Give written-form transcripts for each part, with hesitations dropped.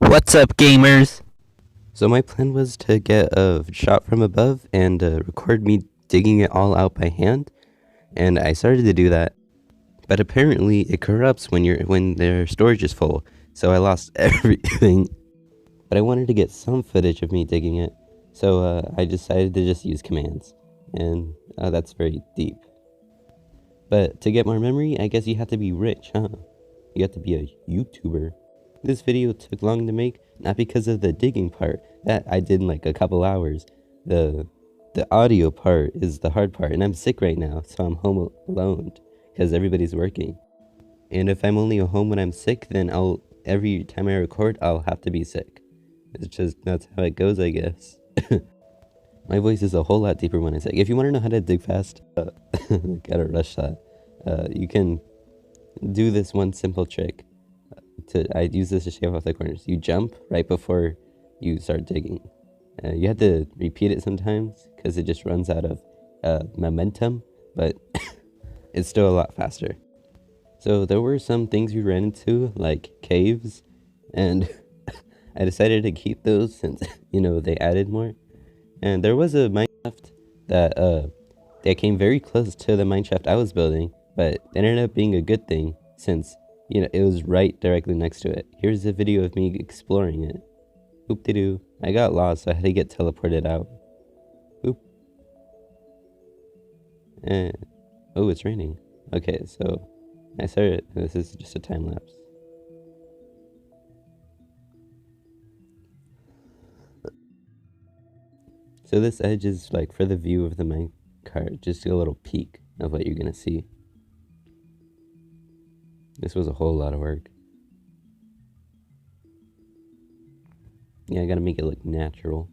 What's up, gamers? So my plan was to get a shot from above and record me digging it all out by hand, and I started to do that. But apparently it corrupts when their storage is full, so I lost everything. But I wanted to get some footage of me digging it, so I decided to just use commands, and that's very deep. But to get more memory, I guess you have to be rich, huh? You have to be a YouTuber. This video took long to make, not because of the digging part, that I did in like a couple hours. The audio part is the hard part, and I'm sick right now, so I'm home alone, because everybody's working. And if I'm only at home when I'm sick, then every time I record, I'll have to be sick. That's how it goes, I guess. My voice is a whole lot deeper when I'm sick. If you want to know how to dig fast, gotta rush that. You can do this one simple trick. I use this to shave off the corners. You jump right before you start digging. You have to repeat it sometimes because it just runs out of momentum, but it's still a lot faster. So there were some things we ran into, like caves, and I decided to keep those since, they added more. And there was a mineshaft that came very close to the mineshaft I was building, but it ended up being a good thing since it was right directly next to it. Here's a video of me exploring it. Oop-de-doo. I got lost, so I had to get teleported out. Oop. Oh, it's raining. Okay, so I started. This is just a time lapse. So this edge is like for the view of the minecart, just a little peek of what you're gonna see. This was a whole lot of work. Yeah, I gotta make it look natural.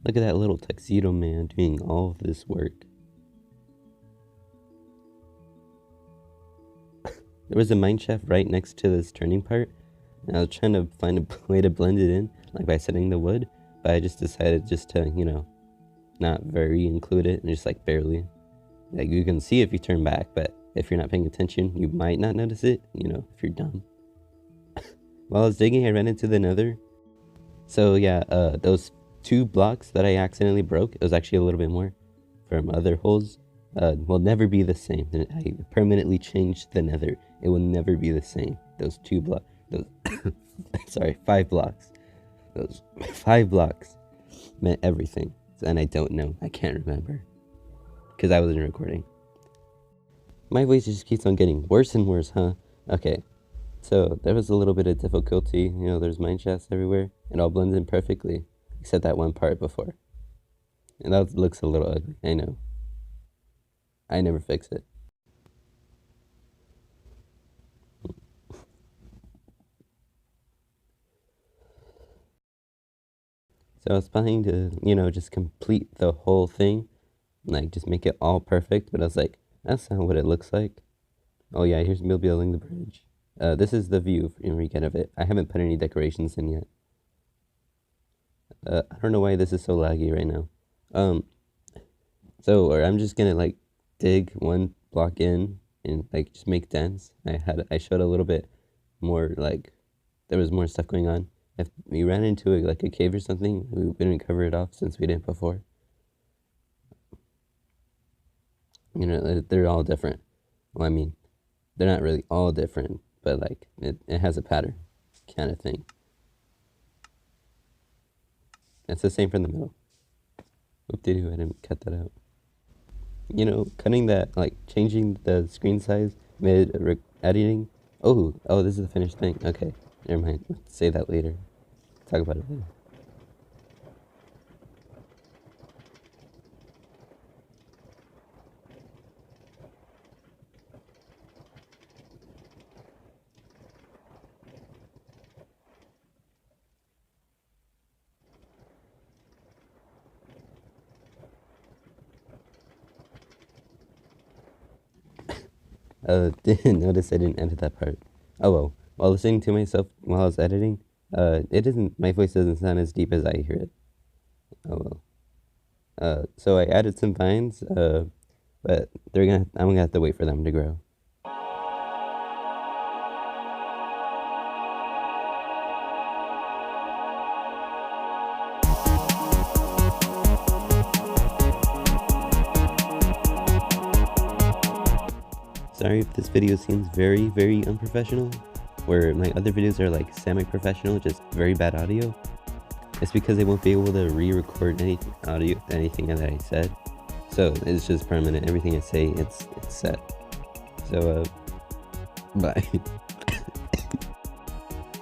Look at that little tuxedo man doing all of this work. There was a mineshaft right next to this turning part, and I was trying to find a way to blend it in, like by setting the wood, but I just decided just to, not very include it, and just like barely. Like you can see if you turn back, but if you're not paying attention, you might not notice it, if you're dumb. While I was digging, I ran into the nether. So yeah, those 2 blocks that I accidentally broke, it was actually a little bit more from other holes, will never be the same. I permanently changed the nether. It will never be the same. Those 2 blocks, sorry, 5 blocks. Those 5 blocks meant everything. And I don't know. I can't remember. Because I wasn't recording. My voice just keeps on getting worse and worse, huh? Okay. So there was a little bit of difficulty. There's mineshafts everywhere. It all blends in perfectly. Except that one part before. And that looks a little ugly. I know. I never fix it. So I was planning to, just complete the whole thing. Like, just make it all perfect. But I was like, that's not what it looks like. Oh yeah, here's me building the bridge. This is the view in weekend of it. I haven't put any decorations in yet. I don't know why this is so laggy right now. Or I'm just gonna like dig 1 block in and like just make dents. I showed a little bit more, like there was more stuff going on. If we ran into like a cave or something, we wouldn't cover it off since we didn't before. They're all different. Well, I mean, they're not really all different, but like it has a pattern kind of thing. It's the same from the middle. Oop-de-doo, I didn't cut that out. Cutting that, like changing the screen size mid editing. Oh, this is the finished thing. Okay, never mind. Let's say that later. Talk about it later. Didn't notice I didn't edit that part. Oh well. While listening to myself while I was editing, my voice doesn't sound as deep as I hear it. Oh well. So I added some vines, but I'm gonna have to wait for them to grow. sorry if this video seems very, very unprofessional, where my other videos are like semi-professional, just very bad audio. It's because they won't be able to re-record anything that I said. So it's just permanent. Everything I say, it's set. So, bye.